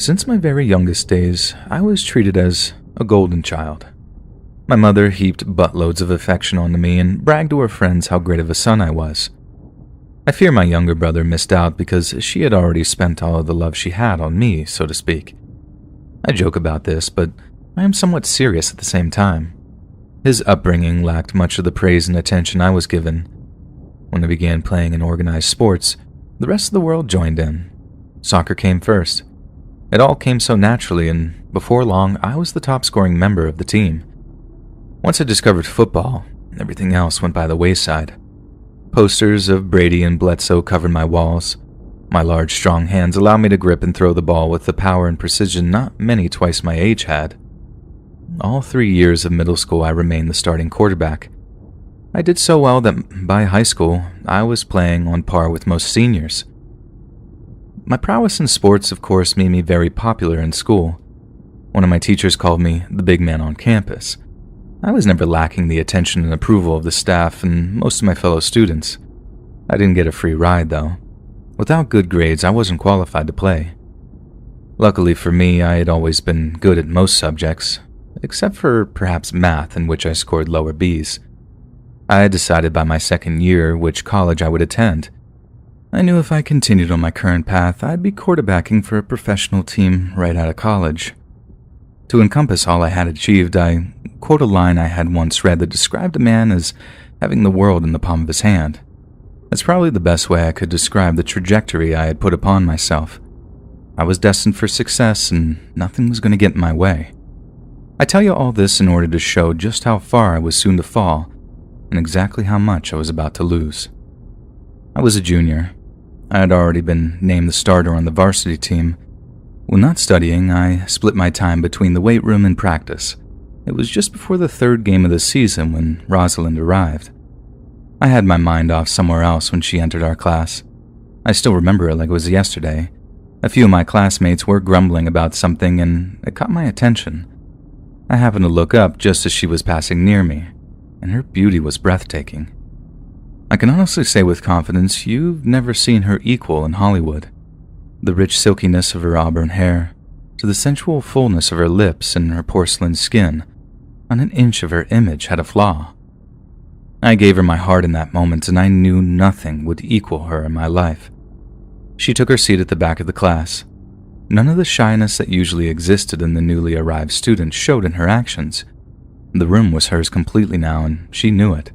Since my very youngest days, I was treated as a golden child. My mother heaped buttloads of affection onto me and bragged to her friends how great of a son I was. I fear my younger brother missed out because she had already spent all of the love she had on me, so to speak. I joke about this, but I am somewhat serious at the same time. His upbringing lacked much of the praise and attention I was given. When I began playing in organized sports, the rest of the world joined in. Soccer came first. It all came so naturally, and before long, I was the top-scoring member of the team. Once I discovered football, everything else went by the wayside. Posters of Brady and Bledsoe covered my walls. My large, strong hands allowed me to grip and throw the ball with the power and precision not many twice my age had. All 3 years of middle school, I remained the starting quarterback. I did so well that by high school, I was playing on par with most seniors. My prowess in sports, of course, made me very popular in school. One of my teachers called me the big man on campus. I was never lacking the attention and approval of the staff and most of my fellow students. I didn't get a free ride, though. Without good grades, I wasn't qualified to play. Luckily for me, I had always been good at most subjects, except for perhaps math, in which I scored lower Bs. I had decided by my second year which college I would attend. I knew if I continued on my current path, I'd be quarterbacking for a professional team right out of college. To encompass all I had achieved, I quote a line I had once read that described a man as having the world in the palm of his hand. That's probably the best way I could describe the trajectory I had put upon myself. I was destined for success, and nothing was going to get in my way. I tell you all this in order to show just how far I was soon to fall, and exactly how much I was about to lose. I was a junior. I had already been named the starter on the varsity team. When not studying, I split my time between the weight room and practice. It was just before the third game of the season when Rosalind arrived. I had my mind off somewhere else when she entered our class. I still remember it like it was yesterday. A few of my classmates were grumbling about something, and it caught my attention. I happened to look up just as she was passing near me, and her beauty was breathtaking. I can honestly say with confidence you've never seen her equal in Hollywood. The rich silkiness of her auburn hair, to the sensual fullness of her lips and her porcelain skin, not an inch of her image had a flaw. I gave her my heart in that moment, and I knew nothing would equal her in my life. She took her seat at the back of the class. None of the shyness that usually existed in the newly arrived students showed in her actions. The room was hers completely now, and she knew it.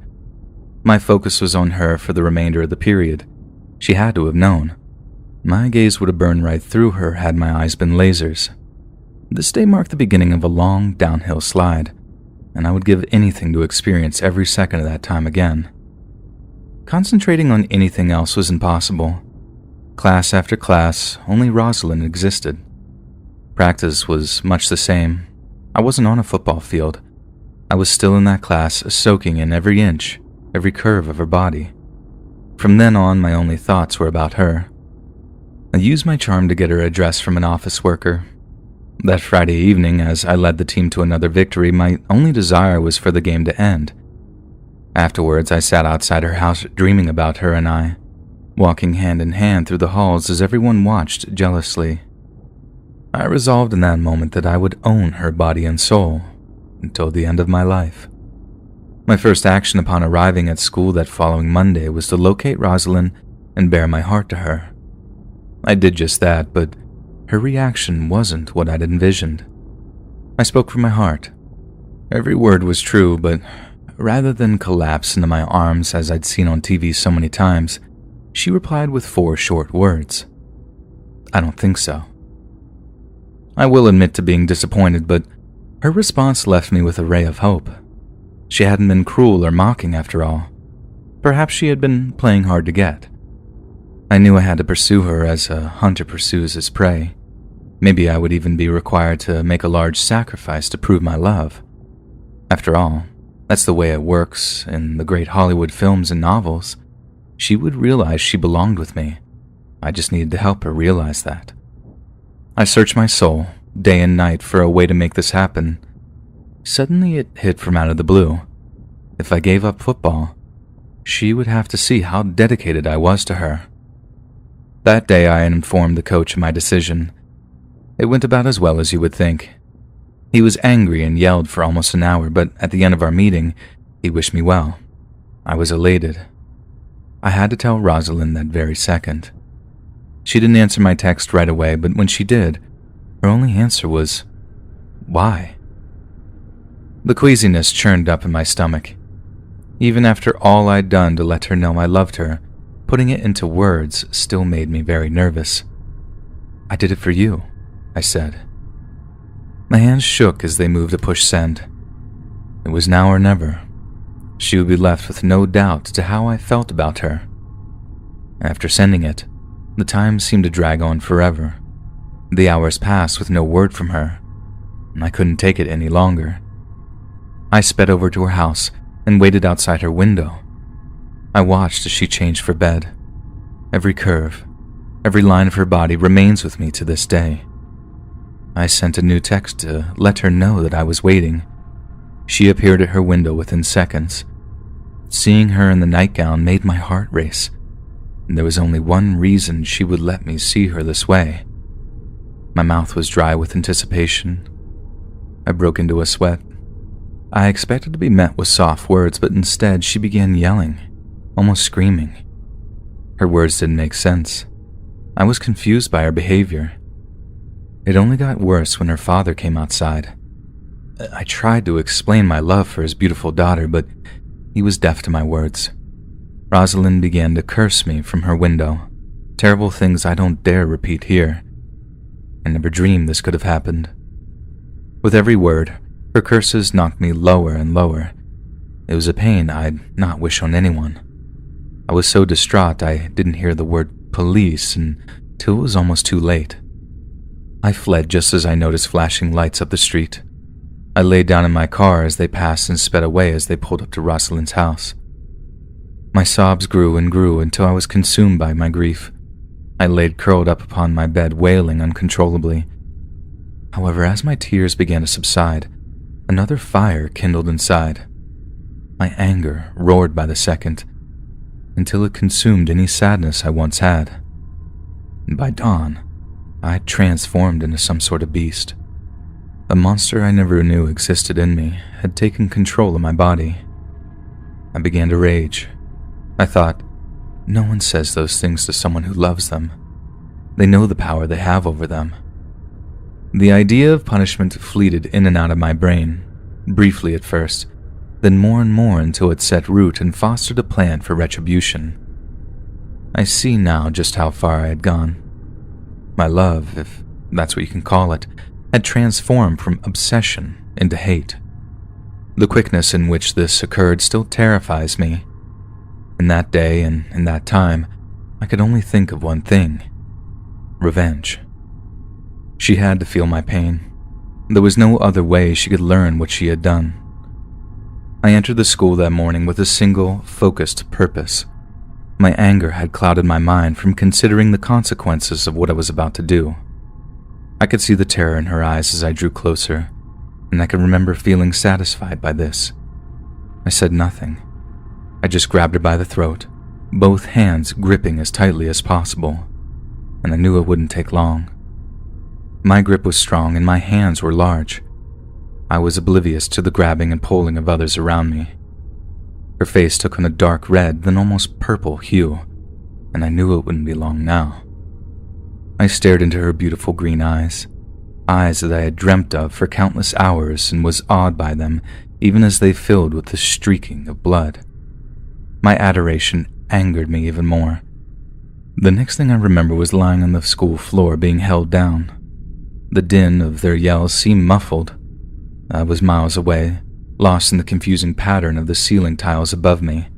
My focus was on her for the remainder of the period. She had to have known. My gaze would have burned right through her had my eyes been lasers. This day marked the beginning of a long downhill slide, and I would give anything to experience every second of that time again. Concentrating on anything else was impossible. Class after class, only Rosalind existed. Practice was much the same. I wasn't on a football field. I was still in that class, soaking in every inch, every curve of her body. From then on, my only thoughts were about her. I used my charm to get her address from an office worker. That Friday evening, as I led the team to another victory, my only desire was for the game to end. Afterwards, I sat outside her house dreaming about her and I, walking hand in hand through the halls as everyone watched jealously. I resolved in that moment that I would own her body and soul until the end of my life. My first action upon arriving at school that following Monday was to locate Rosalind and bare my heart to her. I did just that, but her reaction wasn't what I'd envisioned. I spoke from my heart. Every word was true, but rather than collapse into my arms as I'd seen on TV so many times, she replied with 4 short words. I don't think so. I will admit to being disappointed, but her response left me with a ray of hope. She hadn't been cruel or mocking after all. Perhaps she had been playing hard to get. I knew I had to pursue her as a hunter pursues his prey. Maybe I would even be required to make a large sacrifice to prove my love. After all, that's the way it works in the great Hollywood films and novels. She would realize she belonged with me. I just needed to help her realize that. I searched my soul, day and night, for a way to make this happen. Suddenly it hit from out of the blue. If I gave up football, she would have to see how dedicated I was to her. That day I informed the coach of my decision. It went about as well as you would think. He was angry and yelled for almost an hour, but at the end of our meeting, he wished me well. I was elated. I had to tell Rosalind that very second. She didn't answer my text right away, but when she did, her only answer was, "Why?" The queasiness churned up in my stomach. Even after all I'd done to let her know I loved her, putting it into words still made me very nervous. "I did it for you," I said. My hands shook as they moved to push send. It was now or never. She would be left with no doubt to how I felt about her. After sending it, the time seemed to drag on forever. The hours passed with no word from her, and I couldn't take it any longer. I sped over to her house and waited outside her window. I watched as she changed for bed. Every curve, every line of her body remains with me to this day. I sent a new text to let her know that I was waiting. She appeared at her window within seconds. Seeing her in the nightgown made my heart race, and there was only one reason she would let me see her this way. My mouth was dry with anticipation. I broke into a sweat. I expected to be met with soft words, but instead she began yelling, almost screaming. Her words didn't make sense. I was confused by her behavior. It only got worse when her father came outside. I tried to explain my love for his beautiful daughter, but he was deaf to my words. Rosalind began to curse me from her window, terrible things I don't dare repeat here. I never dreamed this could have happened. With every word, her curses knocked me lower and lower. It was a pain I'd not wish on anyone. I was so distraught I didn't hear the word police until it was almost too late. I fled just as I noticed flashing lights up the street. I lay down in my car as they passed and sped away as they pulled up to Rosalind's house. My sobs grew and grew until I was consumed by my grief. I laid curled up upon my bed, wailing uncontrollably. However, as my tears began to subside, another fire kindled inside. My anger roared by the second, until it consumed any sadness I once had. By dawn, I transformed into some sort of beast. A monster I never knew existed in me had taken control of my body. I began to rage. I thought, no one says those things to someone who loves them. They know the power they have over them. The idea of punishment fleeted in and out of my brain, briefly at first, then more and more until it set root and fostered a plan for retribution. I see now just how far I had gone. My love, if that's what you can call it, had transformed from obsession into hate. The quickness in which this occurred still terrifies me. In that day and in that time, I could only think of one thing: revenge. She had to feel my pain. There was no other way she could learn what she had done. I entered the school that morning with a single, focused purpose. My anger had clouded my mind from considering the consequences of what I was about to do. I could see the terror in her eyes as I drew closer, and I could remember feeling satisfied by this. I said nothing. I just grabbed her by the throat, both hands gripping as tightly as possible, and I knew it wouldn't take long. My grip was strong and my hands were large. I was oblivious to the grabbing and pulling of others around me. Her face took on a dark red, then almost purple hue, and I knew it wouldn't be long now. I stared into her beautiful green eyes that I had dreamt of for countless hours, and was awed by them even as they filled with the streaking of blood. My adoration angered me even more. The next thing I remember was lying on the school floor being held down. The din of their yells seemed muffled. I was miles away, lost in the confusing pattern of the ceiling tiles above me.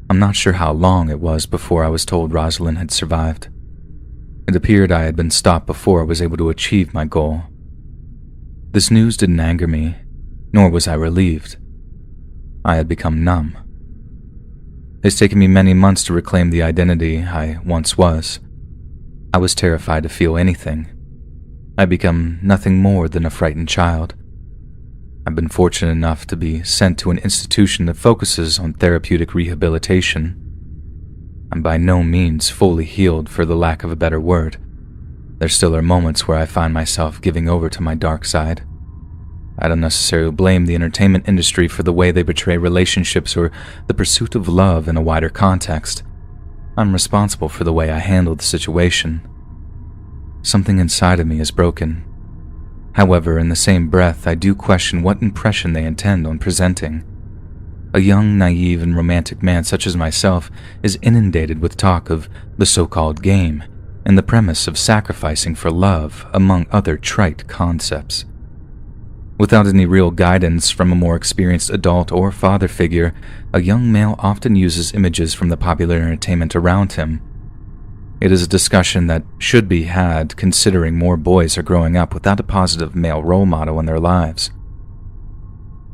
I'm not sure how long it was before I was told Rosalind had survived. It appeared I had been stopped before I was able to achieve my goal. This news didn't anger me, nor was I relieved. I had become numb. It's taken me many months to reclaim the identity I once was. I was terrified to feel anything. I'd become nothing more than a frightened child. I've been fortunate enough to be sent to an institution that focuses on therapeutic rehabilitation. I'm by no means fully healed, for the lack of a better word, There still are moments where I find myself giving over to my dark side. I don't necessarily blame the entertainment industry for the way they portray relationships or the pursuit of love in a wider context. I'm responsible for the way I handle the situation. Something inside of me is broken. However, in the same breath, I do question what impression they intend on presenting. A young, naive, and romantic man such as myself is inundated with talk of the so-called game and the premise of sacrificing for love, among other trite concepts. Without any real guidance from a more experienced adult or father figure, a young male often uses images from the popular entertainment around him. It is a discussion that should be had considering more boys are growing up without a positive male role model in their lives.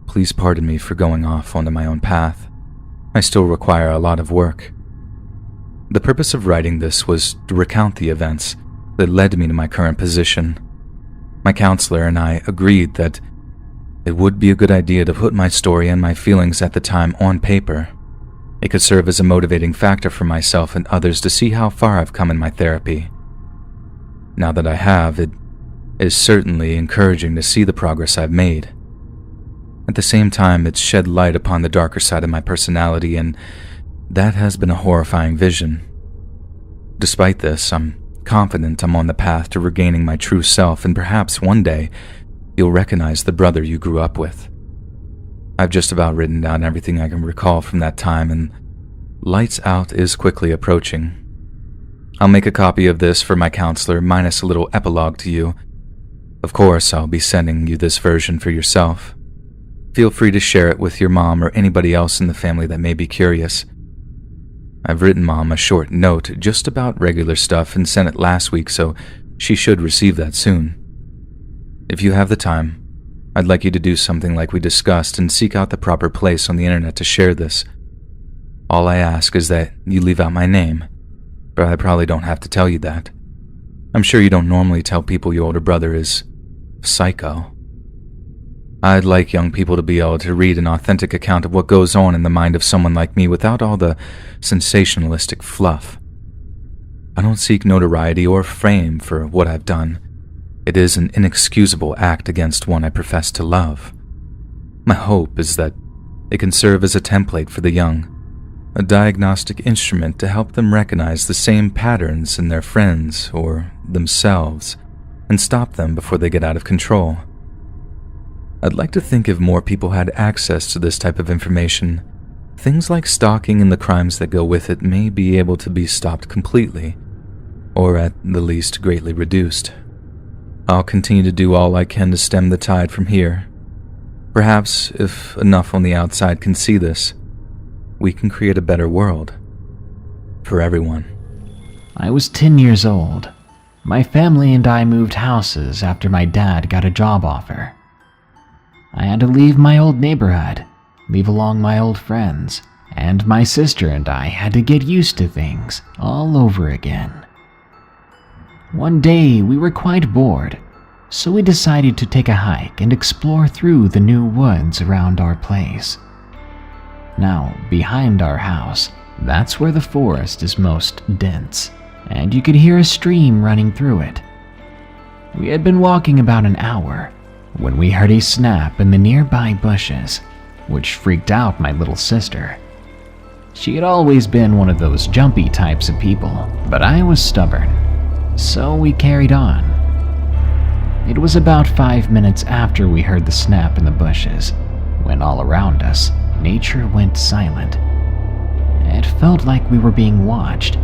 Please pardon me for going off onto my own path. I still require a lot of work. The purpose of writing this was to recount the events that led me to my current position. My counselor and I agreed that it would be a good idea to put my story and my feelings at the time on paper. It could serve as a motivating factor for myself and others to see how far I've come in my therapy. Now that I have, it is certainly encouraging to see the progress I've made. At the same time, it's shed light upon the darker side of my personality, and that has been a horrifying vision. Despite this, I'm confident I'm on the path to regaining my true self, and perhaps one day you'll recognize the brother you grew up with. I've just about written down everything I can recall from that time, and lights out is quickly approaching. I'll make a copy of this for my counselor, minus a little epilogue to you. Of course, I'll be sending you this version for yourself. Feel free to share it with your mom or anybody else in the family that may be curious. I've written Mom a short note just about regular stuff and sent it last week, so she should receive that soon. If you have the time, I'd like you to do something like we discussed and seek out the proper place on the internet to share this. All I ask is that you leave out my name, but I probably don't have to tell you that. I'm sure you don't normally tell people your older brother is psycho. I'd like young people to be able to read an authentic account of what goes on in the mind of someone like me without all the sensationalistic fluff. I don't seek notoriety or fame for what I've done. It is an inexcusable act against one I profess to love. My hope is that it can serve as a template for the young, a diagnostic instrument to help them recognize the same patterns in their friends or themselves and stop them before they get out of control. I'd like to think if more people had access to this type of information, things like stalking and the crimes that go with it may be able to be stopped completely, or at the least greatly reduced. I'll continue to do all I can to stem the tide from here. Perhaps, if enough on the outside can see this, we can create a better world. For everyone. I was 10 years old. My family and I moved houses after my dad got a job offer. I had to leave my old neighborhood, leave along my old friends, and my sister and I had to get used to things all over again. One day we were quite bored, so we decided to take a hike and explore through the new woods around our place. Now, behind our house, that's where the forest is most dense, and you could hear a stream running through it. We had been walking about an hour when we heard a snap in the nearby bushes, which freaked out my little sister. She had always been one of those jumpy types of people, but I was stubborn, so we carried on. It was about 5 minutes after we heard the snap in the bushes, when all around us, nature went silent. It felt like we were being watched.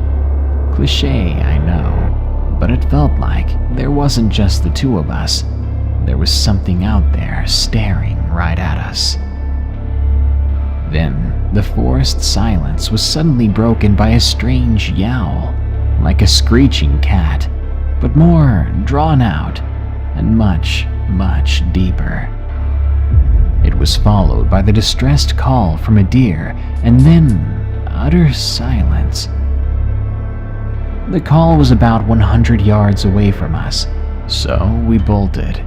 Cliché, I know, but it felt like there wasn't just the two of us. There was something out there staring right at us. Then, the forest silence was suddenly broken by a strange yowl, like a screeching cat, but more drawn out and much, much deeper. It was followed by the distressed call from a deer, and then utter silence. The call was about 100 yards away from us, so we bolted.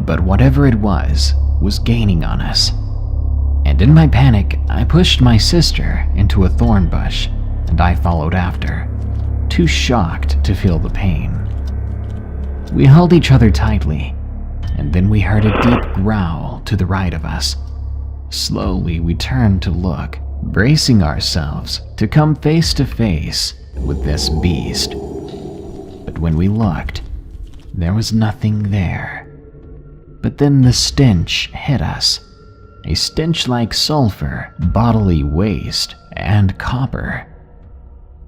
But whatever it was gaining on us. And in my panic, I pushed my sister into a thorn bush, and I followed after, too shocked to feel the pain. We held each other tightly, and then we heard a deep growl to the right of us. Slowly, we turned to look, bracing ourselves to come face to face with this beast. But when we looked, there was nothing there. But then the stench hit us. A stench like sulfur, bodily waste, and copper.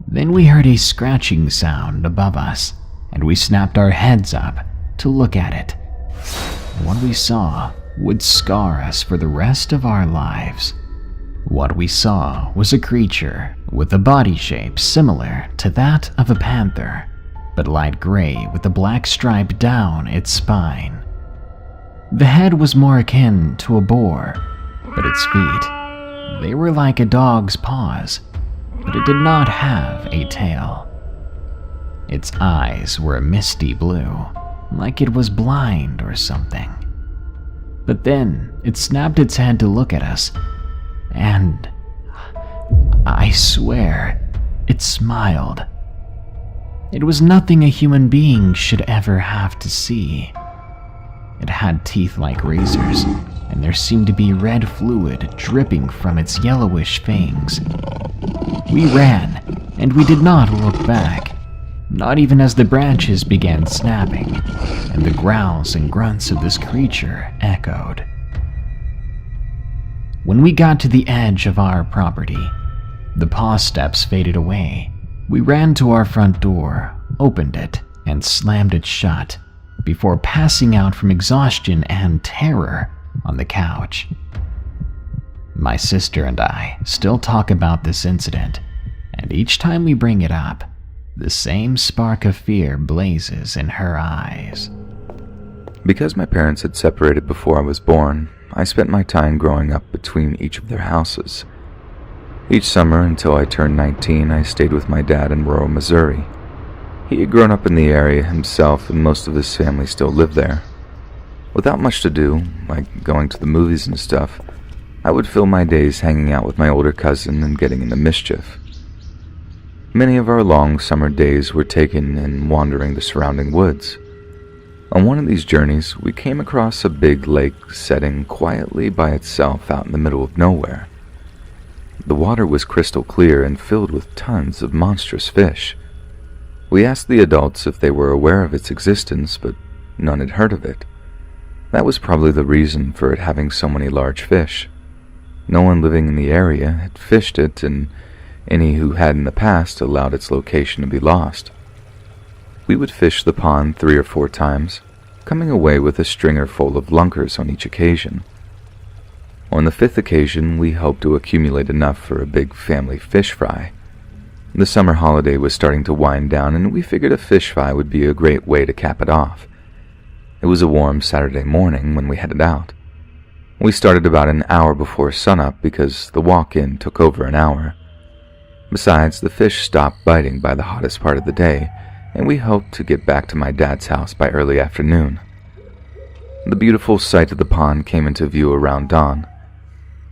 Then we heard a scratching sound above us, and we snapped our heads up to look at it. What we saw would scar us for the rest of our lives. What we saw was a creature with a body shape similar to that of a panther, but light gray with a black stripe down its spine. The head was more akin to a boar, but its feet, they were like a dog's paws, but it did not have a tail. Its eyes were a misty blue, like it was blind or something. But then it snapped its head to look at us, and I swear, it smiled. It was nothing a human being should ever have to see. It had teeth like razors, and there seemed to be red fluid dripping from its yellowish fangs. We ran, and we did not look back, not even as the branches began snapping, and the growls and grunts of this creature echoed. When we got to the edge of our property, the paw steps faded away. We ran to our front door, opened it, and slammed it shut, before passing out from exhaustion and terror on the couch. My sister and I still talk about this incident, and each time we bring it up, the same spark of fear blazes in her eyes. Because my parents had separated before I was born, I spent my time growing up between each of their houses. Each summer until I turned 19, I stayed with my dad in rural Missouri. He had grown up in the area himself, and most of his family still lived there. Without much to do, like going to the movies and stuff, I would fill my days hanging out with my older cousin and getting into mischief. Many of our long summer days were taken in wandering the surrounding woods. On one of these journeys, we came across a big lake setting quietly by itself out in the middle of nowhere. The water was crystal clear and filled with tons of monstrous fish. We asked the adults if they were aware of its existence, but none had heard of it. That was probably the reason for it having so many large fish. No one living in the area had fished it, and any who had in the past allowed its location to be lost. We would fish the pond 3 or 4 times, coming away with a stringer full of lunkers on each occasion. On the 5th occasion, we hoped to accumulate enough for a big family fish fry. The summer holiday was starting to wind down, and we figured a fish fry would be a great way to cap it off. It was a warm Saturday morning when we headed out. We started about an hour before sunup because the walk-in took over an hour. Besides, the fish stopped biting by the hottest part of the day, and we hoped to get back to my dad's house by early afternoon. The beautiful sight of the pond came into view around dawn.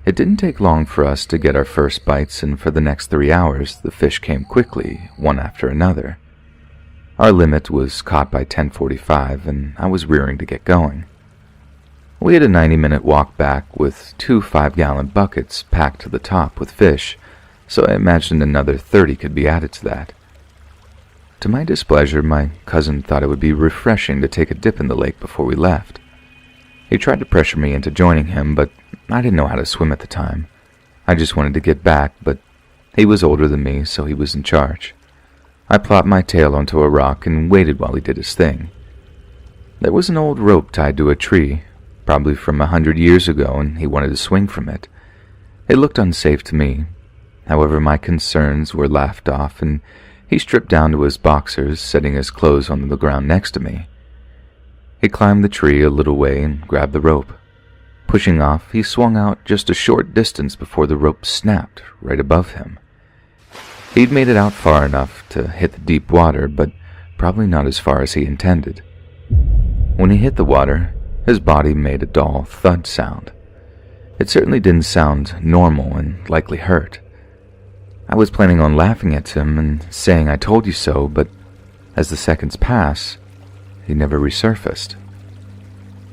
It didn't take long for us to get our first bites, and for the next 3 hours, the fish came quickly, one after another. Our limit was caught by 10:45, and I was rearing to get going. We had a 90-minute walk back with 2 5-gallon buckets packed to the top with fish, so I imagined another 30 could be added to that. To my displeasure, my cousin thought it would be refreshing to take a dip in the lake before we left. He tried to pressure me into joining him, but I didn't know how to swim at the time. I just wanted to get back, but he was older than me, so he was in charge. I plopped my tail onto a rock and waited while he did his thing. There was an old rope tied to a tree, probably from 100 years ago, and he wanted to swing from it. It looked unsafe to me. However, my concerns were laughed off, and he stripped down to his boxers, setting his clothes on the ground next to me. He climbed the tree a little way and grabbed the rope. Pushing off, he swung out just a short distance before the rope snapped right above him. He'd made it out far enough to hit the deep water, but probably not as far as he intended. When he hit the water, his body made a dull thud sound. It certainly didn't sound normal and likely hurt. I was planning on laughing at him and saying I told you so, but as the seconds passed, he never resurfaced.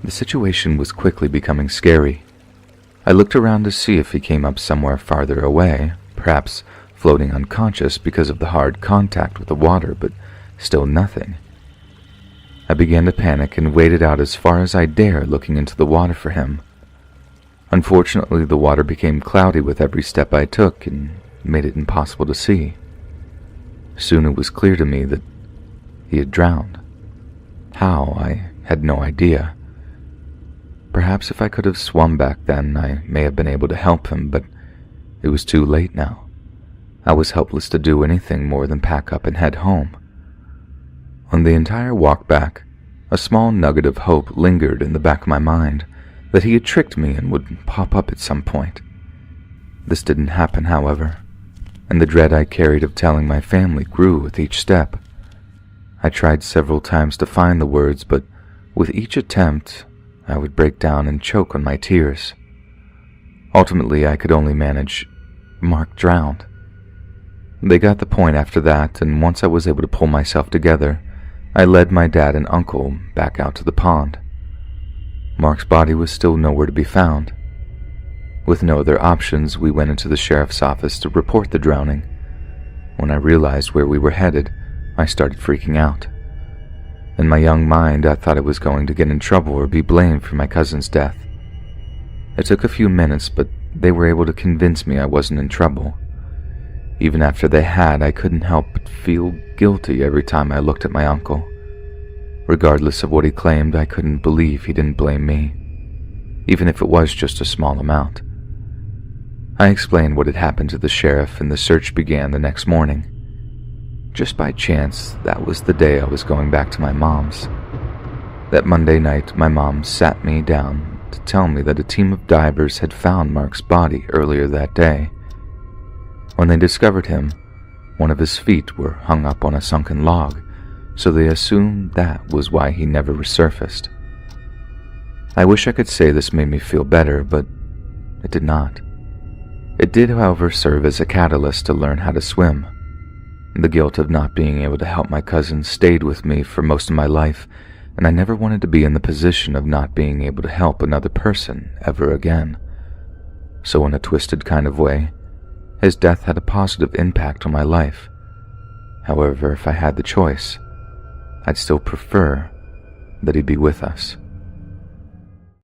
The situation was quickly becoming scary. I looked around to see if he came up somewhere farther away, perhaps floating unconscious because of the hard contact with the water, but still nothing. I began to panic and waded out as far as I dare, looking into the water for him. Unfortunately, the water became cloudy with every step I took and made it impossible to see. Soon it was clear to me that he had drowned. How, I had no idea. Perhaps if I could have swum back then, I may have been able to help him, but it was too late now. I was helpless to do anything more than pack up and head home. On the entire walk back, a small nugget of hope lingered in the back of my mind that he had tricked me and would pop up at some point. This didn't happen, however, and the dread I carried of telling my family grew with each step. I tried several times to find the words, but with each attempt, I would break down and choke on my tears. Ultimately, I could only manage, "Mark drowned." They got the point after that, and once I was able to pull myself together, I led my dad and uncle back out to the pond. Mark's body was still nowhere to be found. With no other options, we went into the sheriff's office to report the drowning. When I realized where we were headed, I started freaking out. In my young mind, I thought I was going to get in trouble or be blamed for my cousin's death. It took a few minutes, but they were able to convince me I wasn't in trouble. Even after they had, I couldn't help but feel guilty every time I looked at my uncle. Regardless of what he claimed, I couldn't believe he didn't blame me, even if it was just a small amount. I explained what had happened to the sheriff, and the search began the next morning. Just by chance, that was the day I was going back to my mom's. That Monday night, my mom sat me down to tell me that a team of divers had found Mark's body earlier that day. When they discovered him, one of his feet were hung up on a sunken log, so they assumed that was why he never resurfaced. I wish I could say this made me feel better, but it did not. It did, however, serve as a catalyst to learn how to swim. The guilt of not being able to help my cousin stayed with me for most of my life, and I never wanted to be in the position of not being able to help another person ever again. So in a twisted kind of way, his death had a positive impact on my life. However, if I had the choice, I'd still prefer that he be with us.